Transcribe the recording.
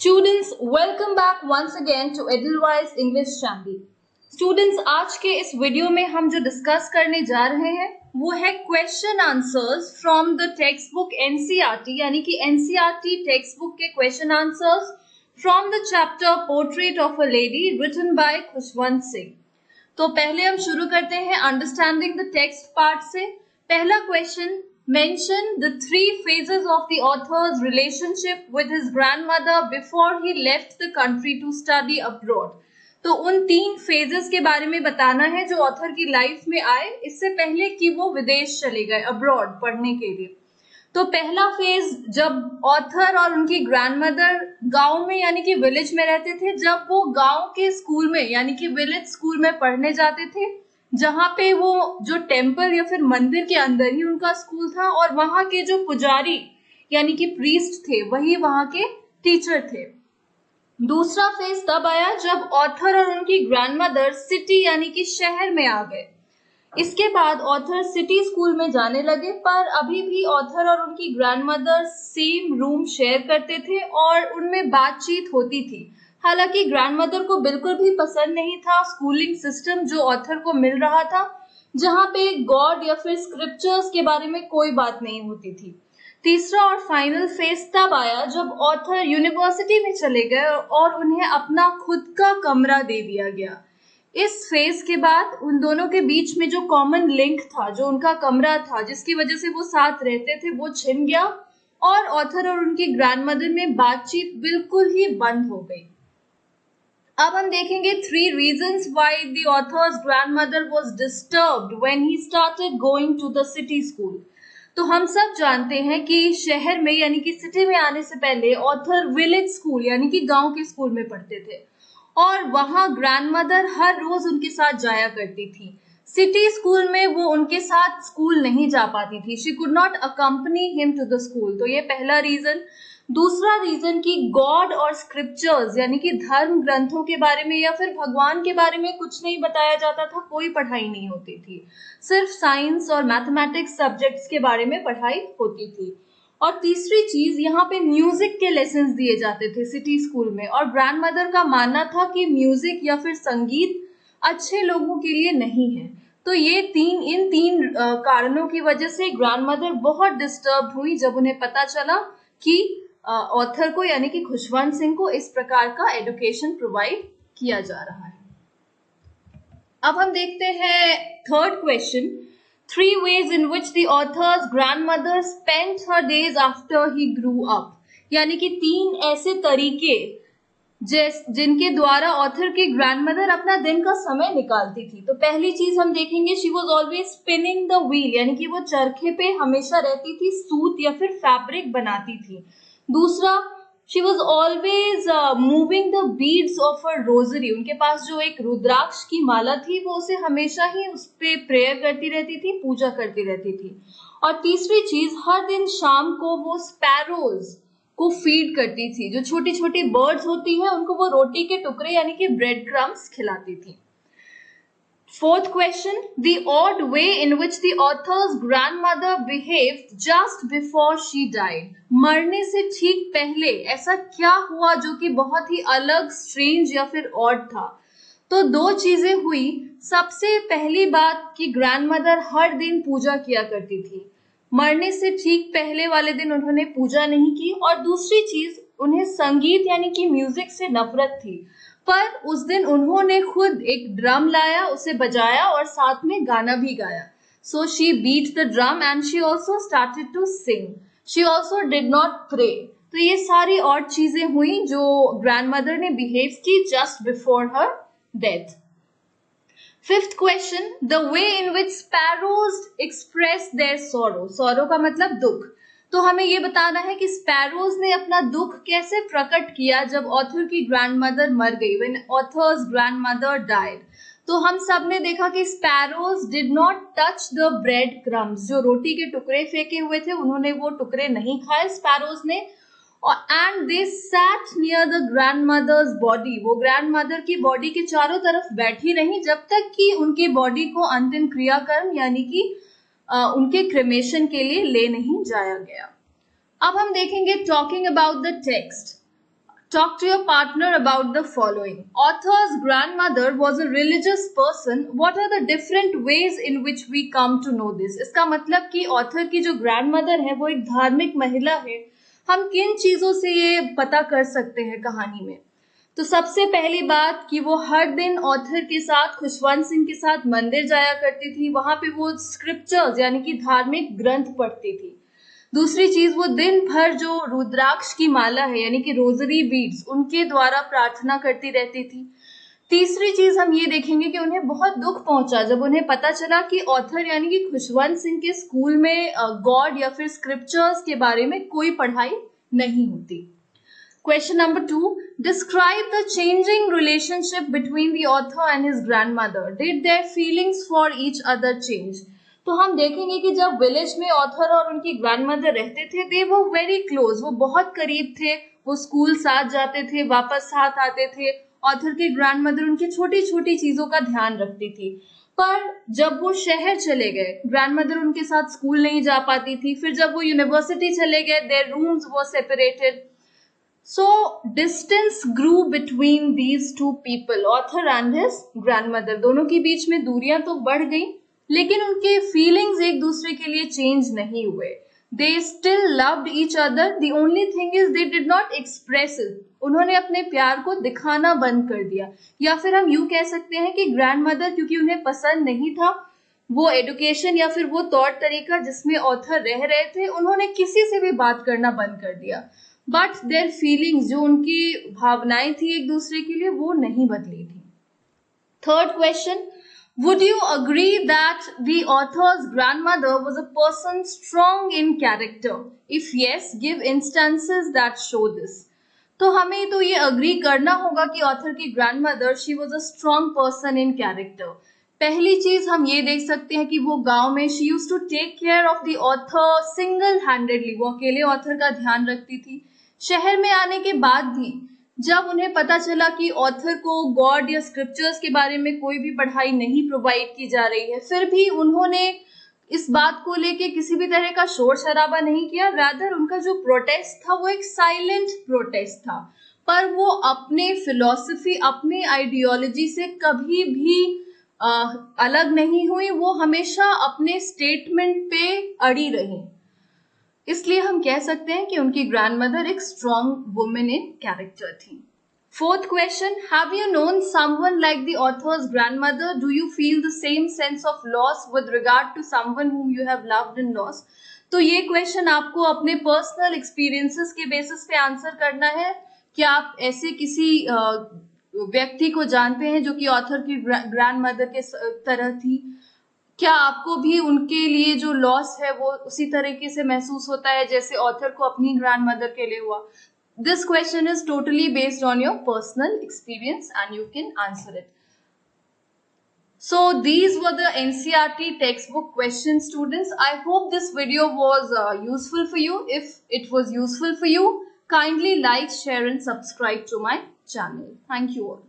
Students, welcome back once again to Edelweiss English Channel. Students, आज के इस video में हम जो डिस्कस करने जा रहे हैं वो है question answers from the text book NCERT, यानी कि एनसीईआरटी टेक्स्ट बुक के question answers from the chapter portrait of a lady written by Khushwant Singh. तो पहले हम शुरू करते हैं अंडरस्टैंडिंग द टेक्स्ट पार्ट से। पहला question, mention the three phases of the author's relationship with his grandmother before he left the country to study abroad। तो उन तीन फेजेस के बारे में बताना है जो ऑथर की लाइफ में आए इससे पहले कि वो विदेश चले गए अब्रॉड पढ़ने के लिए। तो पहला फेज, जब ऑथर और उनकी ग्रैंडमदर गांव में यानी कि विलेज में रहते थे, जब वो गांव के स्कूल में यानी कि विलेज स्कूल में पढ़ने जाते थे, जहां पे वो जो टेम्पल या फिर मंदिर के अंदर ही उनका स्कूल था और वहां के जो पुजारी यानी कि प्रीस्ट थे वही वहां के टीचर थे। दूसरा फेज तब आया जब ऑथर और उनकी ग्रैंडमदर सिटी यानी कि शहर में आ गए। इसके बाद ऑथर सिटी स्कूल में जाने लगे, पर अभी भी ऑथर और उनकी ग्रैंडमदर सेम रूम शेयर करते थे और उनमें बातचीत होती थी। हालांकि ग्रैंडमदर को बिल्कुल भी पसंद नहीं था स्कूलिंग सिस्टम जो ऑथर को मिल रहा था, जहां पे गॉड या फिर स्क्रिप्चर्स के बारे में कोई बात नहीं होती थी। तीसरा और फाइनल फेज तब आया जब ऑथर यूनिवर्सिटी में चले गए और उन्हें अपना खुद का कमरा दे दिया गया। इस फेज के बाद उन दोनों के बीच में जो कॉमन लिंक था, जो उनका कमरा था जिसकी वजह से वो साथ रहते थे, वो छिन गया और ऑथर और उनकी ग्रैंडमदर में बातचीत बिल्कुल ही बंद हो गई। अब हम देखेंगे 3 reasons why the author's grandmother was disturbed when he started going to the city school। तो हम सब जानते हैं कि शहर में यानी कि सिटी में आने से पहले ऑथर विलेज स्कूल यानी कि गांव के स्कूल में पढ़ते थे और वहां ग्रैंडमदर हर रोज उनके साथ जाया करती थी। सिटी स्कूल में वो उनके साथ स्कूल नहीं जा पाती थी, she could not accompany him to the school. तो ये पहला रीजन। दूसरा रीजन कि गॉड और स्क्रिप्चर्स यानी कि धर्म ग्रंथों के बारे में या फिर भगवान के बारे में कुछ नहीं बताया जाता था, कोई पढ़ाई नहीं होती थी, सिर्फ साइंस और मैथमेटिक्स सब्जेक्ट्स के बारे में पढ़ाई होती थी। और तीसरी चीज, यहाँ पे म्यूजिक के लेसन्स दिए जाते थे सिटी स्कूल में और ग्रैंडमदर का मानना था कि म्यूजिक या फिर संगीत अच्छे लोगों के लिए नहीं है। तो इन तीन कारणों की वजह से ग्रैंडमदर बहुत डिस्टर्ब हुई जब उन्हें पता चला कि ऑथर को यानी कि खुशवंत सिंह को इस प्रकार का एजुकेशन प्रोवाइड किया जा रहा है। अब हम देखते हैं third question, 3 ways in which the author's grandmother spent her days after he grew up। यानी कि 3 ऐसे तरीके जिनके द्वारा ऑथर की ग्रैंडमदर अपना दिन का समय निकालती थी। तो पहली चीज हम देखेंगे, she was always spinning the wheel, यानी कि वो चरखे पे हमेशा रहती थी, सूत या फिर फैब्रिक बनाती थी। दूसरा, she was always moving the beads of a rosary, उनके पास जो एक रुद्राक्ष की माला थी वो उसे हमेशा ही उस पे प्रेयर करती रहती थी, पूजा करती रहती थी। और तीसरी चीज, हर दिन शाम को वो स्पैरोज को फीड करती थी, जो छोटी छोटी बर्ड्स होती हैं उनको वो रोटी के टुकड़े यानी कि ब्रेड क्रम्स खिलाती थी। Fourth question, the odd way in which the author's grandmother behaved just before she died। मरने से ठीक पहले ऐसा क्या हुआ जो कि बहुत ही अलग, स्ट्रेंज या फिर ऑड था। तो 2 चीजें हुई। सबसे पहली बात कि ग्रैंडमदर हर दिन पूजा किया करती थी, मरने से ठीक पहले वाले दिन उन्होंने पूजा नहीं की। और दूसरी चीज, उन्हें संगीत यानी कि म्यूजिक से नफरत थी, पर उस दिन उन्होंने खुद एक ड्रम लाया, उसे बजाया और साथ में गाना भी गाया। So she beat the drum and she also started to sing. She also did not pray. तो ये सारी और चीजें हुई जो ग्रैंडमदर ने बिहेव की just before her death. Fifth question, the way in which sparrows express their sorrow. Sorrow का मतलब दुख। तो हमें ये बताना है कि स्पैरोज ने अपना दुख कैसे प्रकट किया जब ऑथर की ग्रैंडमदर मर गई, व्हेन ऑथर्स ग्रैंडमदर डाइड। तो हम सब ने देखा कि sparrows did not touch the bread crumbs, जो रोटी के टुकड़े फेंके हुए थे उन्होंने वो टुकड़े नहीं खाए स्पैरोज ने। And they sat near the grandmother's body, वो ग्रैंडमदर की बॉडी के चारों तरफ बैठी रही जब तक कि उनकी बॉडी को अंतिम क्रियाकर्म यानी कि उनके क्रेमेशन के लिए ले नहीं जाया गया। अब हम देखेंगे talking about the text. Talk to your partner about the following. Author's grandmother was a religious person. What are the different ways in which we come to know this? इसका मतलब कि ऑथर की जो ग्रैंडमदर है वो एक धार्मिक महिला है. हम किन चीजों से ये पता कर सकते हैं कहानी में? तो सबसे पहली बात कि वो हर दिन ऑथर के साथ, खुशवंत सिंह के साथ मंदिर जाया करती थी. वहां पे वो स्क्रिप्चर्स यानी कि धार्मिक ग्रंथ पढ़ती थी. दूसरी चीज, वो दिन भर जो रुद्राक्ष की माला है यानी कि रोजरी बीड्स, उनके द्वारा प्रार्थना करती रहती थी. तीसरी चीज हम ये देखेंगे कि उन्हें बहुत दुख पहुंचा जब उन्हें पता चला कि ऑथर यानी कि खुशवंत सिंह के स्कूल में गॉड या फिर स्क्रिप्चर्स के बारे में कोई पढ़ाई नहीं होती. Question number 2. Describe the changing relationship between the author and his grandmother. Did their feelings for each other change? तो हम देखेंगे कि जब विलेज में ऑथर और उनकी ग्रैंडमदर रहते थे, दे वो वेरी क्लोज, वो बहुत करीब थे. वो स्कूल साथ जाते थे, वापस साथ आते थे. ऑथर की ग्रैंडमदर उनकी छोटी छोटी चीजों का ध्यान रखती थी. पर जब वो शहर चले गए, ग्रैंडमदर उनके साथ स्कूल नहीं जा पाती थी. फिर जब वो यूनिवर्सिटी चले गए, their rooms were separated. So distance grew between these two people, author and his grandmother. दोनों के बीच में दूरियां तो बढ़ गई, लेकिन उनके फीलिंग्स एक दूसरे के लिए चेंज नहीं हुए. They still loved each other. The only thing is they did not express it. उन्होंने अपने प्यार को दिखाना बंद कर दिया. या फिर हम यूं कह सकते हैं कि ग्रैंडमदर क्योंकि उन्हें पसंद नहीं था वो एडुकेशन या फिर वो तौर तरीका जिसमें ऑथर रह रहे थे, उन्होंने किसी से भी बात करना बंद कर दिया. बट देयर फीलिंग्स, जो उनकी भावनाएं थी एक दूसरे के लिए, वो नहीं बदली थी. Third question, would you agree that the author's grandmother was a person strong in character? If yes, give instances that show this. तो हमें तो ये अग्री करना होगा कि ऑथर की grandmother, she was a strong person in character. पहली चीज हम ये देख सकते हैं कि वो गांव में she used to take care of the author single handedly, वो अकेले ऑथर का ध्यान रखती थी. शहर में आने के बाद भी जब उन्हें पता चला कि ऑथर को गॉड या स्क्रिप्चर्स के बारे में कोई भी पढ़ाई नहीं प्रोवाइड की जा रही है, फिर भी उन्होंने इस बात को लेके किसी भी तरह का शोर शराबा नहीं किया. रादर उनका जो प्रोटेस्ट था वो एक साइलेंट प्रोटेस्ट था, पर वो अपने फिलॉसफी, अपने आइडियोलॉजी से कभी भी अलग नहीं हुई. वो हमेशा अपने स्टेटमेंट पे अड़ी रही. इसलिए हम कह सकते हैं कि उनकी ग्रैंडमदर एक स्ट्रॉन्ग वुमेन इन कैरेक्टर थी. Fourth question, have you known someone like the author's grandmother? Do you feel the same sense of loss with regard to someone whom you have loved and lost? तो ये question आपको अपने personal experiences के basis पे answer करना है. क्या आप ऐसे किसी व्यक्ति को जानते हैं जो कि ऑथर की ग्रैंडमदर के तरह थी? क्या आपको भी उनके लिए जो लॉस है वो उसी तरीके से महसूस होता है जैसे ऑथर को अपनी ग्रैंडमदर के लिए हुआ? This question is totally based on your personal experience and you can answer it. So these were the NCERT textbook questions, students. I hope this video was useful for you. If it was useful for you, kindly like, share and subscribe to my channel. Thank you all.